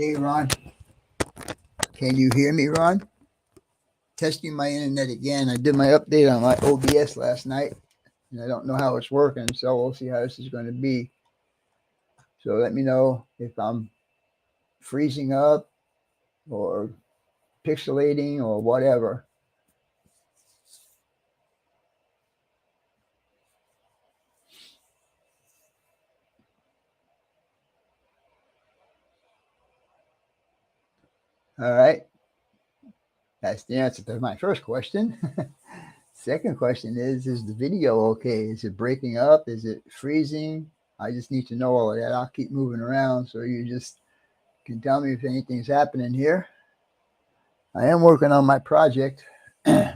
Hey, Ron. Can you hear me, Ron? Testing my internet again. I did my update on my OBS last night, and I don't know how it's working, so we'll see how this is going to be. So let me know if I'm freezing up or pixelating or whatever. All right. That's the answer to my first question. Second question is the video okay? Is it breaking up? Is it freezing? I just need to know all of that. I'll keep moving around so you just can tell me if anything's happening here. I am working on my project. You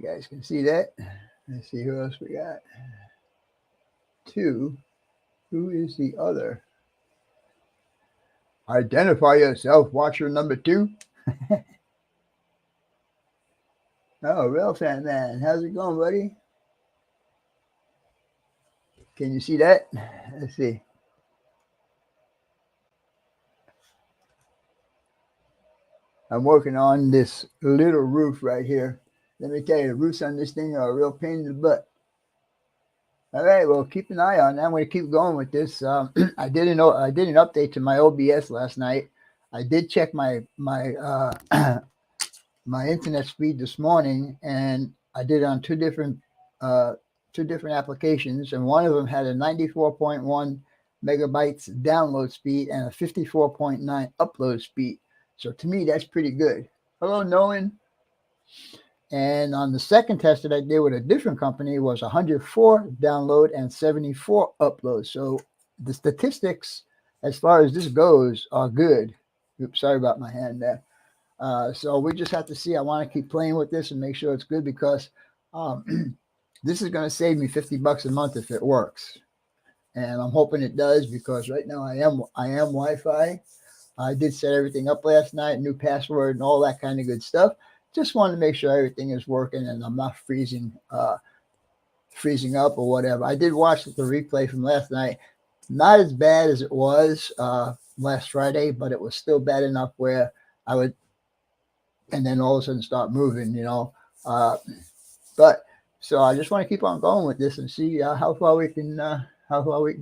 guys can see that. Let's see who else we got. Two. Who is the other? Identify yourself, watcher number 2. Oh, real fan man. How's it going, buddy? Can you see that? Let's see. I'm working on this little roof right here. Let me tell you, the roofs on this thing are a real pain in the butt. All right, well, keep an eye on that. I'm going to keep going with this. I did an update to my OBS last night. I did check my my internet speed this morning, and I did it on two different applications, and one of them had a 94.1 megabytes download speed and a 54.9 upload speed. So to me, that's pretty good. Hello, Nolan. And on the second test that I did with a different company was 104 download and 74 upload. So the statistics, as far as this goes, are good. Oops, sorry about my hand there. So we just have to see. I want to keep playing with this and make sure it's good because this is going to save me $50 a month if it works. And I'm hoping it does because right now I am Wi-Fi. I did set everything up last night, new password and all that kind of good stuff. Just wanted to make sure everything is working and I'm not freezing up or whatever. I did watch the replay from last night. Not as bad as it was last Friday, but it was still bad enough where I would, and then all of a sudden start moving, But so I just want to keep on going with this and see how far we can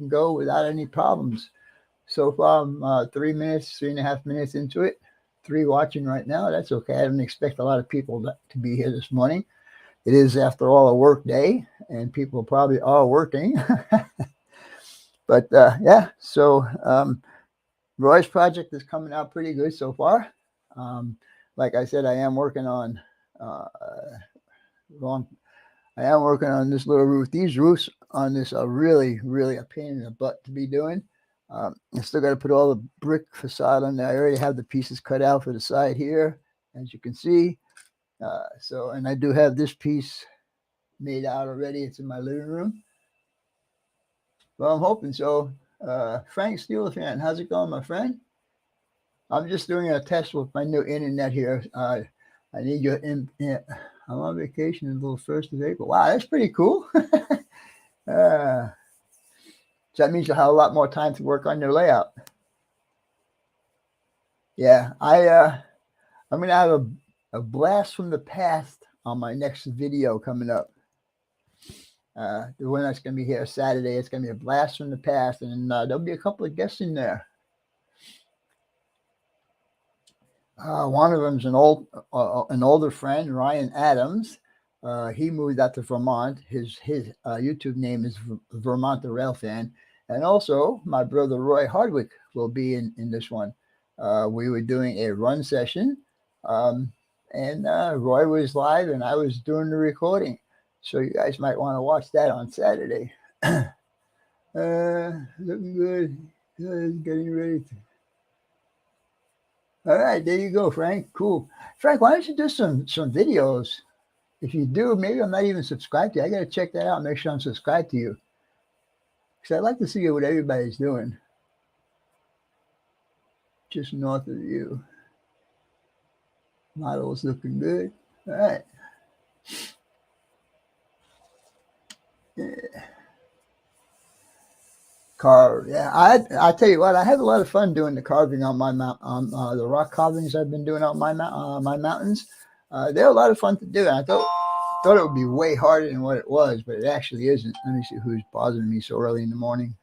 go without any problems. So far, I'm 3.5 minutes into it. 3 watching right now. That's okay. I didn't expect a lot of people to be here this morning. It is, after all, a work day, and people probably are working. But yeah, so Roy's project is coming out pretty good so far. Like I said, I am working on this little roof. These roofs on this are really, really a pain in the butt to be doing. I still got to put all the brick facade on there. I already have the pieces cut out for the side here, as you can see. And I do have this piece made out already. It's in my living room. Well, I'm hoping so. Frank Steelefan, how's it going, my friend? I'm just doing a test with my new internet here. I need your I'm on vacation until the 1st of April. Wow, that's pretty cool. So that means you'll have a lot more time to work on your layout. Yeah, I'm going to have a blast from the past on my next video coming up. The one that's going to be here Saturday, it's going to be a blast from the past, and there'll be a couple of guests in there. One of them's an older friend, Ryan Adams. He moved out to Vermont. His YouTube name is Vermont the Rail Fan. And also, my brother Roy Hardwick will be in this one. We were doing a run session, and Roy was live, and I was doing the recording. So you guys might want to watch that on Saturday. Looking good. Getting ready to... All right, there you go, Frank. Cool. Frank, why don't you do some videos? If you do, maybe I'm not even subscribed to you. I got to check that out and make sure I'm subscribed to you. Because I'd like to see what everybody's doing. Just north of you. Model's looking good. All right. Yeah. Carve. Yeah, I tell you what, I have a lot of fun doing the carving on my mount, on the rock carvings I've been doing on my mountains. They're a lot of fun to do. And I thought it would be way harder than what it was, but it actually isn't. Let me see who's bothering me so early in the morning.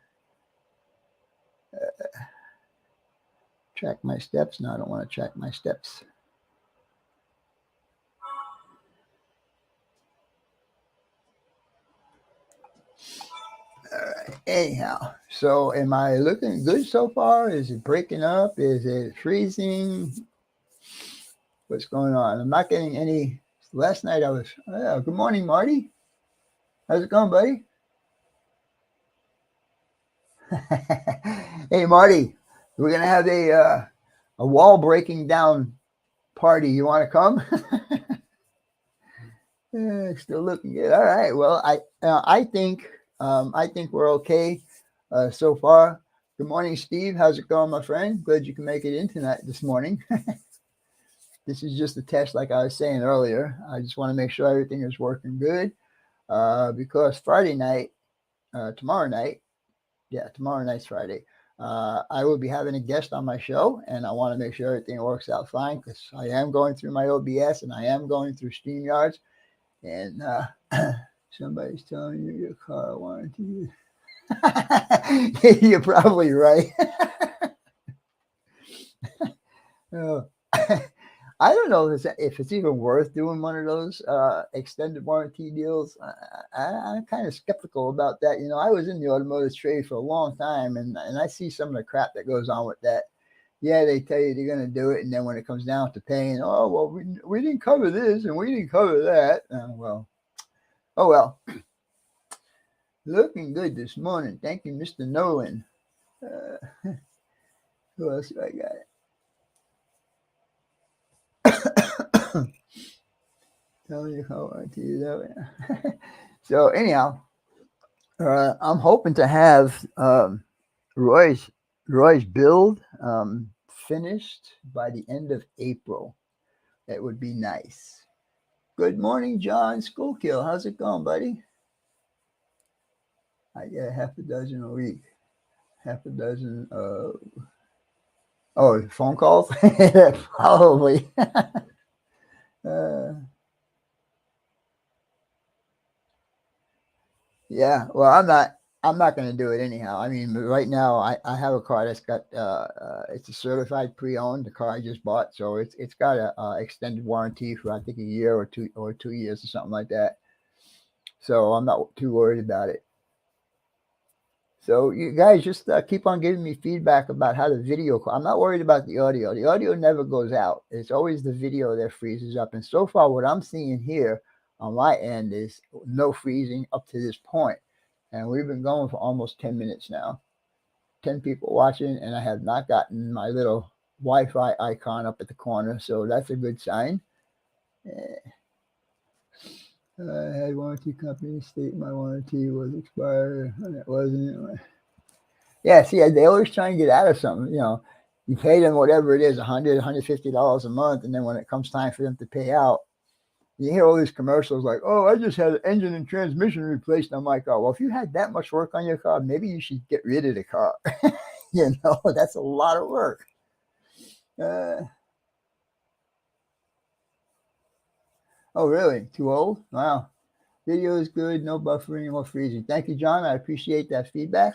Track my steps. No, I don't want to track my steps. All right. Anyhow, so am I looking good so far? Is it breaking up? Is it freezing? What's going on? I'm not getting any. Last night I was. Oh, good morning, Marty. How's it going, buddy? Hey, Marty. We're gonna have a wall breaking down party. You want to come? Still looking good. All right. Well, I think we're okay so far. Good morning, Steve. How's it going, my friend? Glad you can make it in tonight this morning. This is just a test, like I was saying earlier. I just want to make sure everything is working good because Friday night, tomorrow night, yeah, tomorrow night's Friday. I will be having a guest on my show, and I want to make sure everything works out fine because I am going through my OBS and I am going through StreamYards. And somebody's telling you your car warranty. You're probably right. Oh. I don't know if it's even worth doing one of those extended warranty deals. I'm kind of skeptical about that. You know, I was in the automotive trade for a long time, and I see some of the crap that goes on with that. Yeah, they tell you they're going to do it, and then when it comes down to paying, oh, well, we didn't cover this, and we didn't cover that. Oh, well. Looking good this morning. Thank you, Mr. Nolan. Who else do I got? Tell me how I tell you that. So anyhow, I'm hoping to have Roy's build finished by the end of April. That would be nice. Good morning, John Schoolkill. How's it going, buddy? I get a half a dozen a week. Half a dozen. Oh, phone calls? Probably. uh, Yeah, well, I'm not going to do it anyhow. I mean, right now I have a car that's got it's a certified pre-owned, the car I just bought, so it's got a extended warranty for I think a year or 2 years or something like that. So I'm not too worried about it. So you guys just keep on giving me feedback about how the video. I'm not worried about the audio. The audio never goes out. It's always the video that freezes up. And so far, what I'm seeing here on my end is no freezing up to this point. And we've been going for almost 10 minutes now. 10 people watching, and I have not gotten my little Wi-Fi icon up at the corner. So that's a good sign. I had warranty company state my warranty was expired, and it wasn't. Yeah, see, they always try and get out of something. You know, you pay them whatever it is, $100, $150 a month, and then when it comes time for them to pay out, you hear all these commercials like, "Oh, I just had an engine and transmission replaced on my car." Well, if you had that much work on your car, maybe you should get rid of the car. You know, that's a lot of work. Oh, really? Too old? Wow. Video is good. No buffering or freezing. Thank you, John. I appreciate that feedback.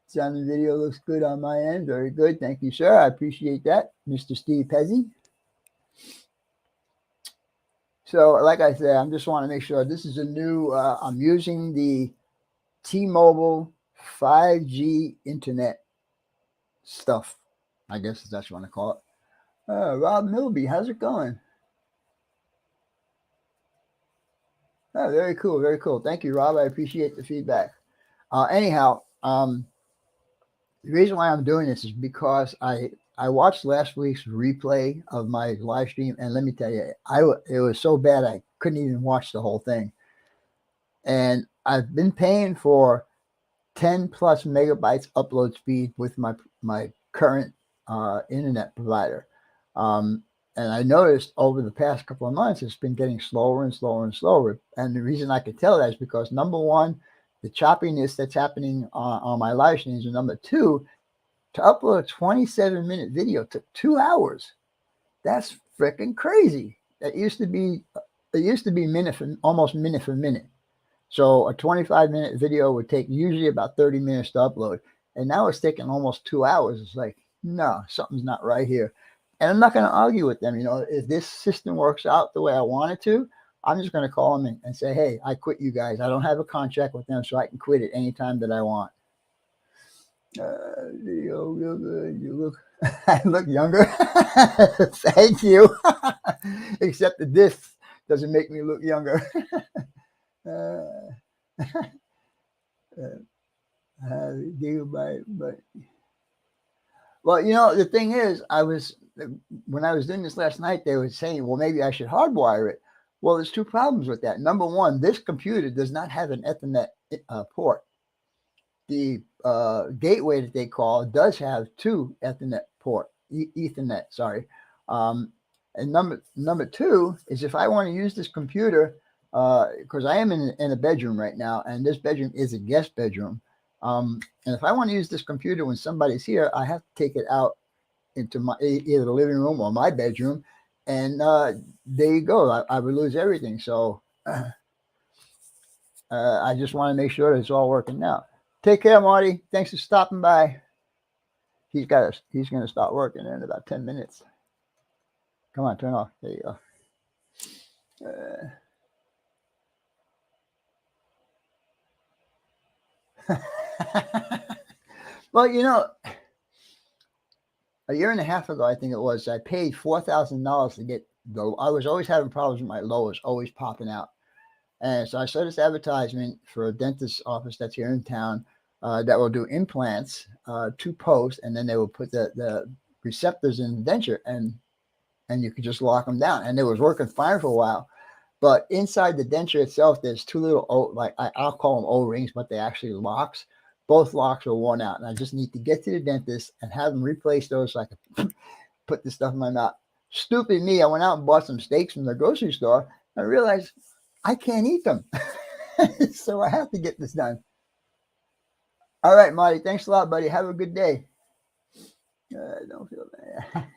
Sound and video looks good on my end. Very good. Thank you, sir. I appreciate that. Mr. Steve Pezzi. So, like I said, I just want to make sure this is a new, I'm using the T-Mobile 5G internet stuff. I guess that's what I want to call it. Rob Milby, how's it going? Oh, very cool. Very cool. Thank you, Rob. I appreciate the feedback. Anyhow, the reason why I'm doing this is because I watched last week's replay of my live stream, and let me tell you, it was so bad I couldn't even watch the whole thing. And I've been paying for 10 plus megabytes upload speed with my current internet provider. And I noticed over the past couple of months, it's been getting slower and slower and slower. And the reason I could tell that is because number one, the choppiness that's happening on my live streams. And number two, to upload a 27-minute video took 2 hours. That's freaking crazy. It used to be almost minute for minute. So a 25-minute video would take usually about 30 minutes to upload. And now it's taking almost 2 hours. It's like, no, something's not right here. And I'm not going to argue with them. If this system works out the way I want it to, I'm just going to call them and say, hey, I quit you guys. I don't have a contract with them, so I can quit at any time that I want. Video real good. You look, I look younger. Thank you. Except that this doesn't make me look younger. Gigabyte, but well, the thing is, when I was doing this last night, they were saying, well, maybe I should hardwire it. Well, there's two problems with that. Number one, this computer does not have an Ethernet port. The gateway that they call does have two Ethernet port, Ethernet, sorry. And number two is if I want to use this computer, because I am in a bedroom right now, and this bedroom is a guest bedroom. And if I want to use this computer when somebody's here, I have to take it out into either the living room or my bedroom, and there you go. I would lose everything. So I just want to make sure that it's all working out. Take care, Marty. Thanks for stopping by. He's going to start working in about 10 minutes. Come on, turn off. There you go. Well, a year and a half ago, I think it was, I paid $4,000 to get I was always having problems with my lows, always popping out. And so I saw this advertisement for a dentist's office that's here in town that will do implants to post, and then they will put the receptors in the denture, and you could just lock them down. And it was working fine for a while. But inside the denture itself, there's two little, I'll call them O-rings, but they're actually locks. Both locks are worn out, and I just need to get to the dentist and have them replace those so I can put this stuff in my mouth. Stupid me, I went out and bought some steaks from the grocery store. I realized I can't eat them. So I have to get this done. All right, Marty, thanks a lot, buddy. Have a good day. Don't feel bad.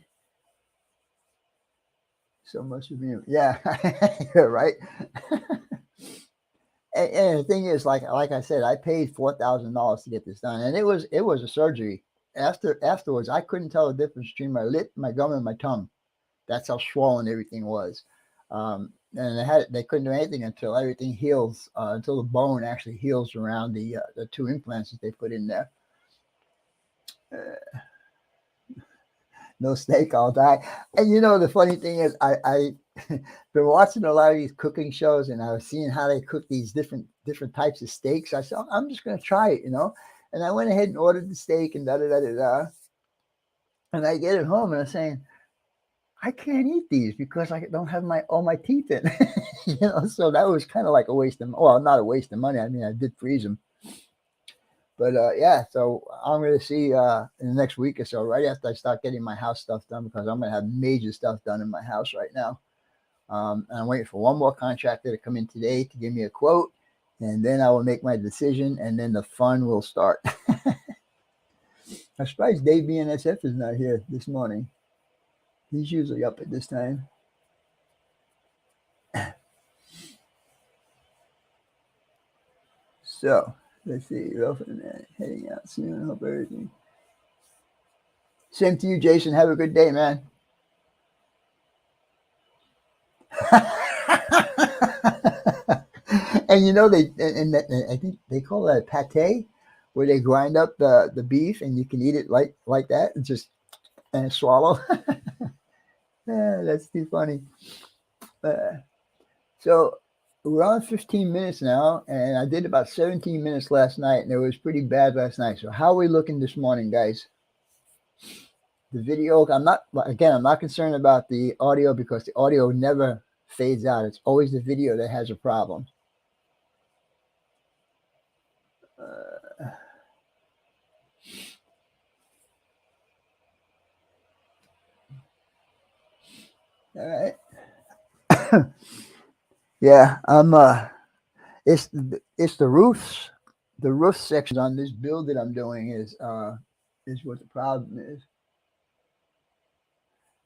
So much for me. Yeah, right. And the thing is, like I said, I paid $4,000 to get this done, and it was a surgery. Afterwards, I couldn't tell the difference between my lip, my gum, and my tongue. That's how swollen everything was. And they couldn't do anything until everything heals, until the bone actually heals around the two implants that they put in there. No steak, I'll die. And the funny thing is, I been watching a lot of these cooking shows, and I was seeing how they cook these different types of steaks. I said, I'm just going to try it, And I went ahead and ordered the steak and da-da-da-da-da. And I get it home, and I'm saying, I can't eat these because I don't have all my teeth in. So that was kind of like a waste of, well, not a waste of money. I mean, I did freeze them. But yeah, so I'm going to see in the next week or so, right after I start getting my house stuff done, because I'm going to have major stuff done in my house right now. And I'm waiting for one more contractor to come in today to give me a quote, and then I will make my decision, and then the fun will start. I'm surprised Dave BNSF is not here this morning. He's usually up at this time. So let's see. Heading out soon. Hope everything. Same to you, Jason. Have a good day, man. And I think they call that pate, where they grind up the beef and you can eat it like that and just swallow. Yeah, that's too funny. So we're on 15 minutes now, and I did about 17 minutes last night, and it was pretty bad last night. So how are we looking this morning, guys? The video, I'm not concerned about the audio, because the audio never fades out. It's always the video that has a problem. All right. Yeah, it's the roofs the roof sections on this build that I'm doing is what the problem is.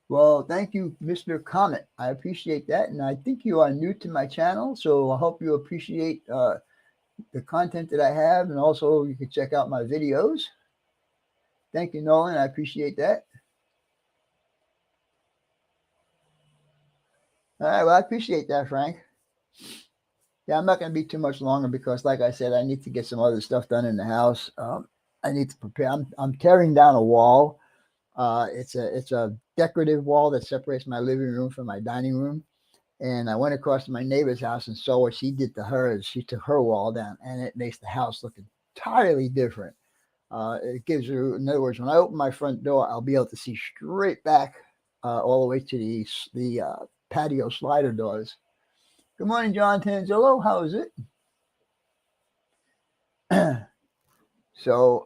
Well, thank you, Mr. Comet. I appreciate that, and I think you are new to my channel, so I hope you appreciate the content that I have, and also you can check out my videos. Thank you, Nolan. I appreciate that. All right, well, I appreciate that, Frank. Yeah, I'm not going to be too much longer because, like I said, I need to get some other stuff done in the house. I need to prepare. I'm tearing down a wall. It's a decorative wall that separates my living room from my dining room. And I went across to my neighbor's house and saw what she did to hers. She took her wall down, and it makes the house look entirely different. It gives you, in other words, when I open my front door, I'll be able to see straight back all the way to the patio slider doors. Good morning, John Tangelo. How is it? So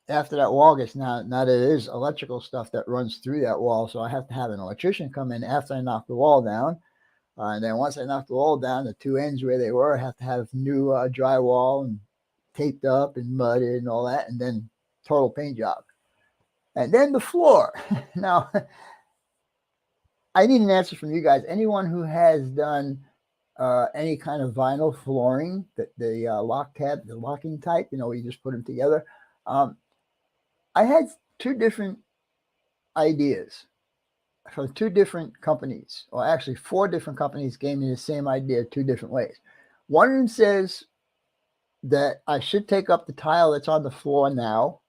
after that wall gets now there is electrical stuff that runs through that wall, so I have to have an electrician come in after I knock the wall down. And then once I knock the wall down, the two ends where they were, I have to have new drywall and taped up and mudded and all that, and then total paint job. And then the floor. Now, I need an answer from you guys. Anyone who has done any kind of vinyl flooring, the lock tab, the locking type, you just put them together. I had two different ideas from two different companies, or actually 4 different companies gave me the same idea 2 different ways. One of them says that I should take up the tile that's on the floor now,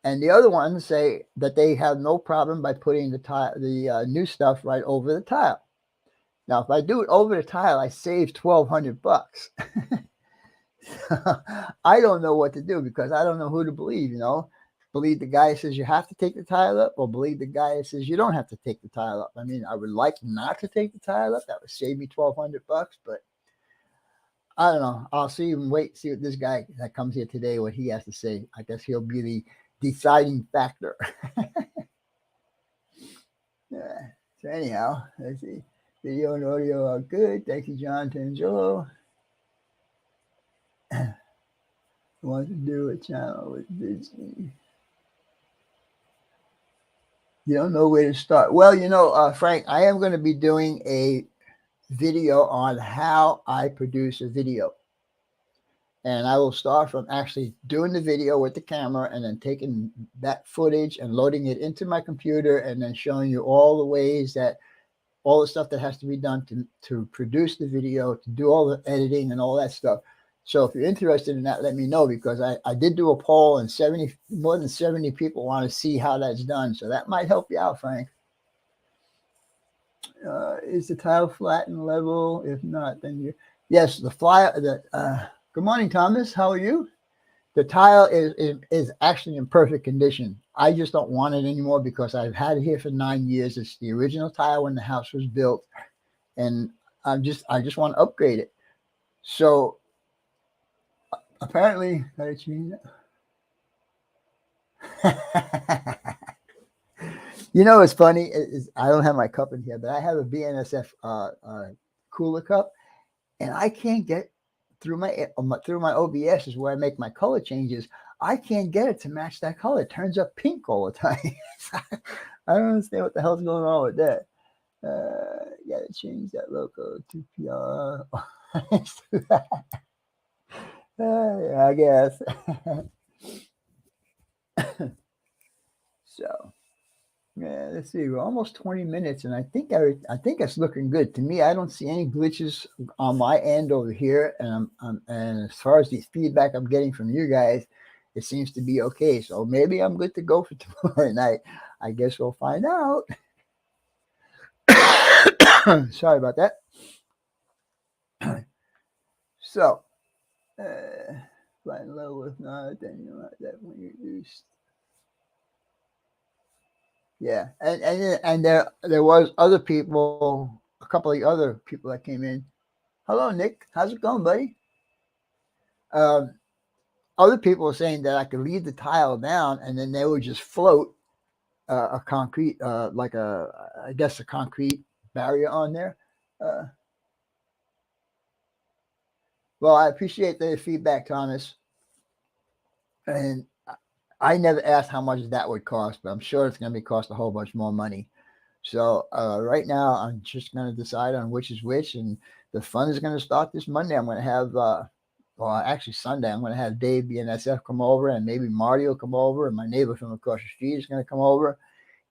and the other ones say that they have no problem by putting the new stuff right over the tile. Now, if I do it over the tile, I save $1,200. I don't know what to do because I don't know who to believe. Believe the guy that says you have to take the tile up, or believe the guy that says you don't have to take the tile up. I mean, I would like not to take the tile up. That would save me $1,200, but I don't know. I'll see what this guy that comes here today, what he has to say. I guess he'll be the deciding factor. Yeah. So anyhow, let's see. Video and audio are good. Thank you, John Tangelo. Want to do a channel with Disney. You don't know where to start. Well, Frank, I am going to be doing a video on how I produce a video. And I will start from actually doing the video with the camera and then taking that footage and loading it into my computer and then showing you all the ways that all the stuff that has to be done to produce the video, to do all the editing and all that stuff. So if you're interested in that, let me know, because I did do a poll and more than 70 people want to see how that's done. So that might help you out, Frank. Is the tile flat and level? If not, then yes, good morning, Thomas. How are you? The tile is actually in perfect condition. I just don't want it anymore because I've had it here for 9 years. It's the original tile when the house was built, and I just want to upgrade it. So apparently, gotta change that. It's funny. I don't have my cup in here, but I have a BNSF cooler cup, and I can't get through my OBS is where I make my color changes. I can't get it to match that color. It turns up pink all the time. I don't understand what the hell's going on with that. Gotta change that logo to PR. Yeah, I guess. So, yeah, let's see. We're almost 20 minutes, and I think it's looking good to me. I don't see any glitches on my end over here, and and as far as the feedback I'm getting from you guys, it seems to be okay. So maybe I'm good to go for tomorrow night. I guess we'll find out. Sorry about that. So, flying low with not, then that when you reduced. Yeah, and there was other people, a couple of other people that came in. Hello, Nick. How's it going, buddy? Other people were saying that I could leave the tile down and then they would just float a concrete, I guess a concrete barrier on there. Well, I appreciate the feedback, Thomas. And I never asked how much that would cost, but I'm sure it's going to be cost a whole bunch more money. So right now, I'm just going to decide on which is which, and the fun is going to start this Monday. I'm going to have, well, actually Sunday, I'm going to have Dave BNSF come over, and maybe Marty will come over, and my neighbor from across the street is going to come over,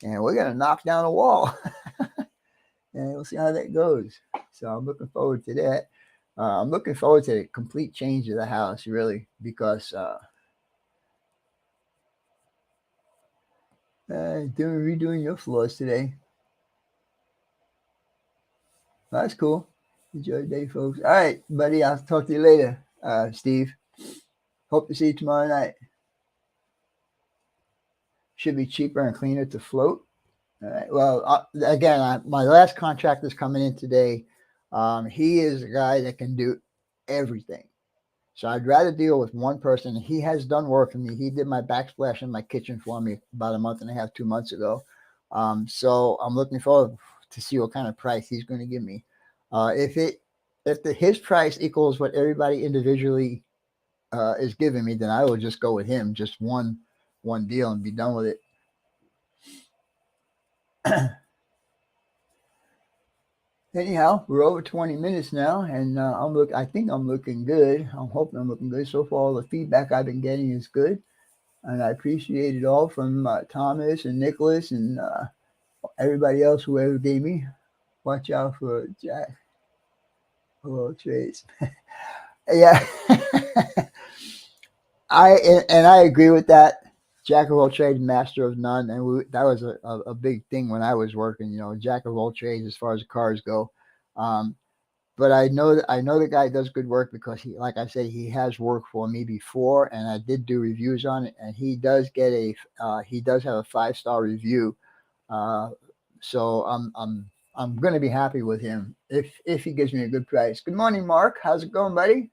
and we're going to knock down a wall, and we'll see how that goes. So I'm looking forward to that. I'm looking forward to the complete change of the house, really, because redoing your floors today. That's cool. Enjoy the day, folks. All right, buddy. I'll talk to you later, Steve. Hope to see you tomorrow night. Should be cheaper and cleaner to float. All right. Well, again, my last contract is coming in today. He is a guy that can do everything. So I'd rather deal with one person. He has done work for me. He did my backsplash in my kitchen for me about a month and a half, 2 months ago. So I'm looking forward to see what kind of price he's going to give me. If his price equals what everybody individually is giving me, then I will just go with him, just one deal, and be done with it. Anyhow, we're over 20 minutes now, and I think I'm looking good. I'm hoping I'm looking good. So far, all the feedback I've been getting is good, and I appreciate it all from Thomas and Nicholas and everybody else who ever gave me. Watch out for Jack. Hello, trades. Yeah. I agree with that. Jack of all trades, master of none, and that was a big thing when I was working. You know, jack of all trades as far as cars go. But I know the guy does good work because he, like I said, he has worked for me before, and I did do reviews on it, and he does have a 5-star review. So I'm going to be happy with him if he gives me a good price. Good morning, Mark. How's it going, buddy?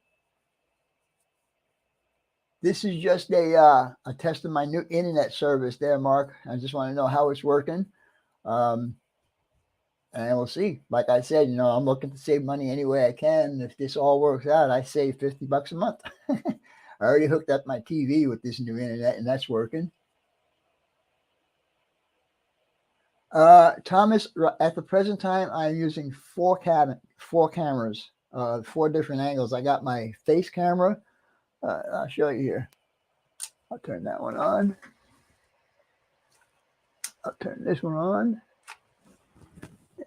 This is just a test of my new internet service there, Mark. I just want to know how it's working. And we'll see. Like I said, I'm looking to save money any way I can. If this all works out, I save $50 a month. I already hooked up my TV with this new internet, and that's working. Thomas, at the present time, I'm using four cameras, 4 different angles. I got my face camera. I'll show you here. I'll turn that one on. I'll turn this one on.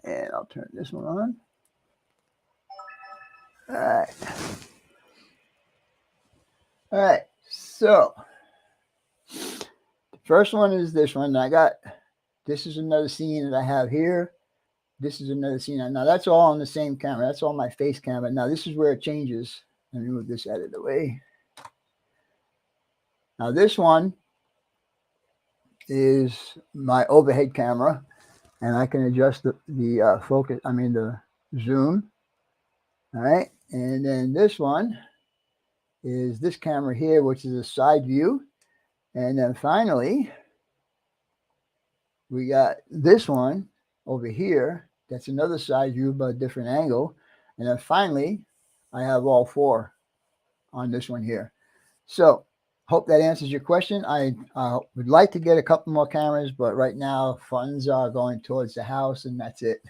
And I'll turn this one on. All right. All right. So the first one is this one. This is another scene that I have here. This is another scene. Now that's all on the same camera. That's all my face camera. Now this is where it changes. Let me move this out of the way. Now this one is my overhead camera, and I can adjust the focus. I mean the zoom. All right, and then this one is this camera here, which is a side view, and then finally we got this one over here. That's another side view, but a different angle, and then finally I have all 4 on this one here. So hope that answers your question. I would like to get a couple more cameras, but right now funds are going towards the house, and that's it.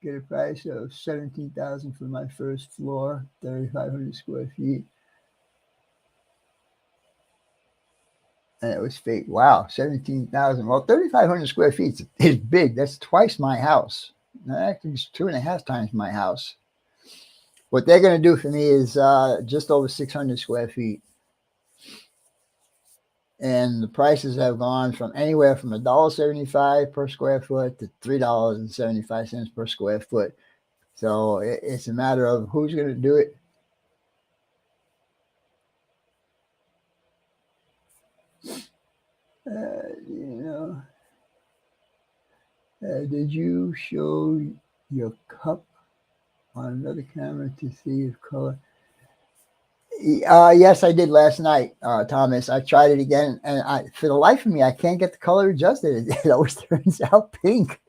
Get a price of $17,000 for my first floor, 3,500 square feet. And it was fake. Wow, 17,000. Well, 3,500 square feet is big. That's twice my house. Actually, it's 2.5 times my house. What they're going to do for me is just over 600 square feet. And the prices have gone from anywhere from $1.75 per square foot to $3.75 per square foot. So it's a matter of who's going to do it. Did you show your cup on another camera to see if color? Yes, I did last night, Thomas. I tried it again, and for the life of me, I can't get the color adjusted. It always turns out pink.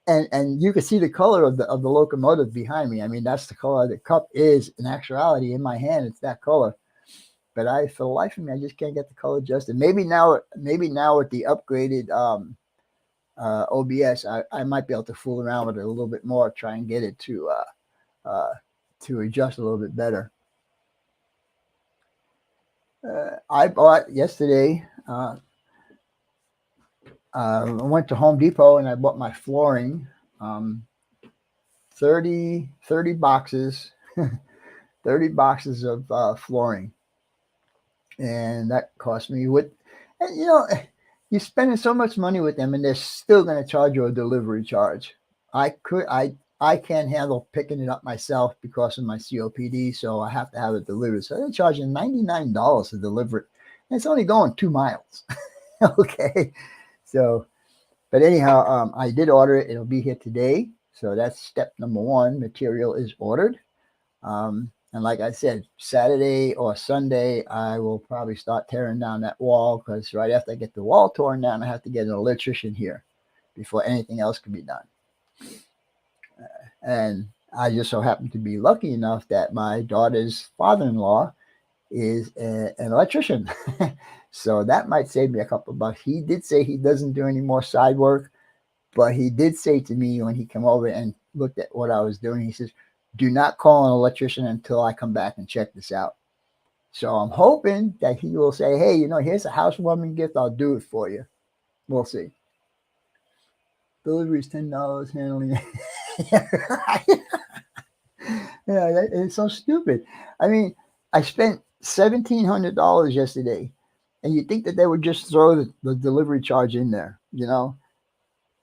and you can see the color of the locomotive behind me. I mean, that's the color the cup is in actuality in my hand. It's that color. But for the life of me, I just can't get the color adjusted. Maybe now with the upgraded OBS, I might be able to fool around with it a little bit more, try and get it to adjust a little bit better. I bought yesterday. I went to Home Depot and I bought my flooring. 30 boxes, 30 boxes of flooring, and that cost me and you're spending so much money with them, and they're still going to charge you a delivery charge. I can't handle picking it up myself because of my COPD, so I have to have it delivered. So they're charging $99 to deliver it, and it's only going 2 miles. Okay, so but anyhow, I did order it. It'll be here today. So that's step number 1. Material is ordered. And like I said, Saturday or Sunday, I will probably start tearing down that wall, because right after I get the wall torn down, I have to get an electrician here before anything else can be done. And I just so happen to be lucky enough that my daughter's father-in-law is an electrician. So that might save me a couple of bucks. He did say he doesn't do any more side work, but he did say to me when he came over and looked at what I was doing, he says, do not call an electrician until I come back and check this out. So I'm hoping that he will say, hey, here's a housewarming gift. I'll do it for you. We'll see. Delivery is $10, handling. Yeah, it's so stupid. I mean, I spent $1,700 yesterday, and you think that they would just throw the delivery charge in there,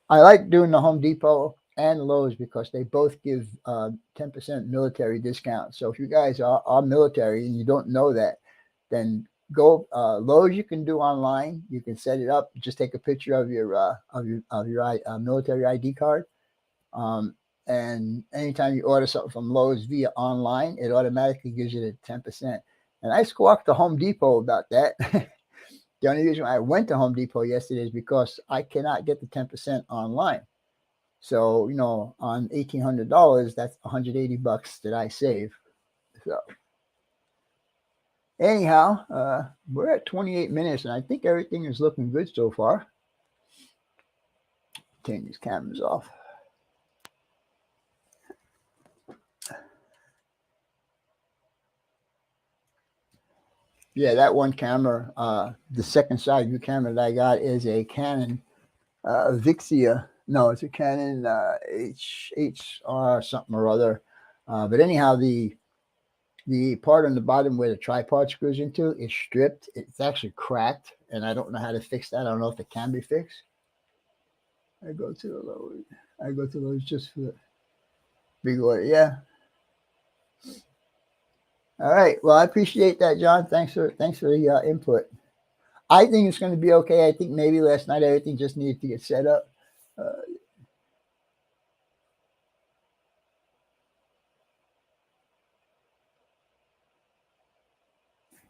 I like doing the Home Depot and Lowe's because they both give 10% military discount. So if you guys are military and you don't know that, then go Lowe's. You can do online. You can set it up. Just take a picture of your military ID card. And anytime you order something from Lowe's via online, it automatically gives you the 10%. And I squawked to Home Depot about that. The only reason I went to Home Depot yesterday is because I cannot get the 10% online. So, on $1,800, that's $180 that I save. So, anyhow, we're at 28 minutes, and I think everything is looking good so far. Turn these cameras off. Yeah, that one camera, the second side view camera that I got is a Canon Vixia. No, it's a Canon HR something or other. But anyhow, the part on the bottom where the tripod screws into is stripped. It's actually cracked, and I don't know how to fix that. I don't know if it can be fixed. I go to Lowe's just for the big order. Yeah. All right. Well, I appreciate that, John. Thanks for the input. I think it's going to be okay. I think maybe last night everything just needed to get set up.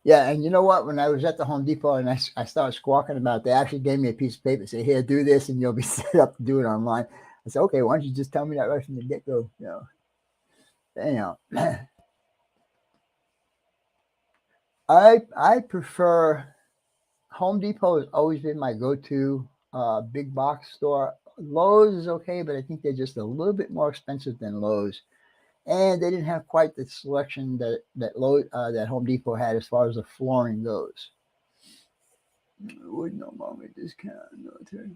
Yeah, and you know what? When I was at the Home Depot and I started squawking about it, they actually gave me a piece of paper and say, here, do this, and you'll be set up to do it online. I said, okay, why don't you just tell me that right from the get-go? Anyhow, I prefer Home Depot has always been my go-to big box store. Lowe's is okay, but I think they're just a little bit more expensive than Lowe's. And they didn't have quite the selection that Home Depot had as far as the flooring goes. Would no longer discount military.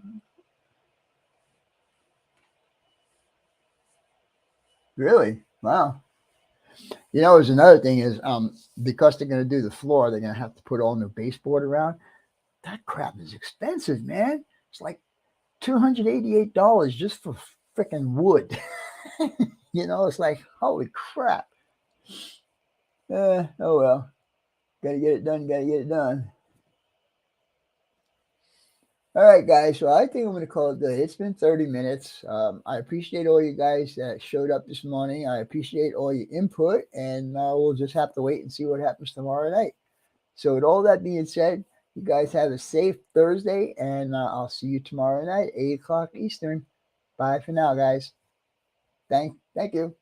Really? Wow. There's another thing is because they're going to do the floor, they're going to have to put all new baseboard around. That crap is expensive, man. It's like $288 just for freaking wood. It's like, holy crap. Oh well. Gotta get it done. All right, guys. So I think I'm going to call it good. It's been 30 minutes. I appreciate all you guys that showed up this morning. I appreciate all your input, and we'll just have to wait and see what happens tomorrow night. So with all that being said, you guys have a safe Thursday, and I'll see you tomorrow night, 8 o'clock Eastern. Bye for now, guys. Thank you.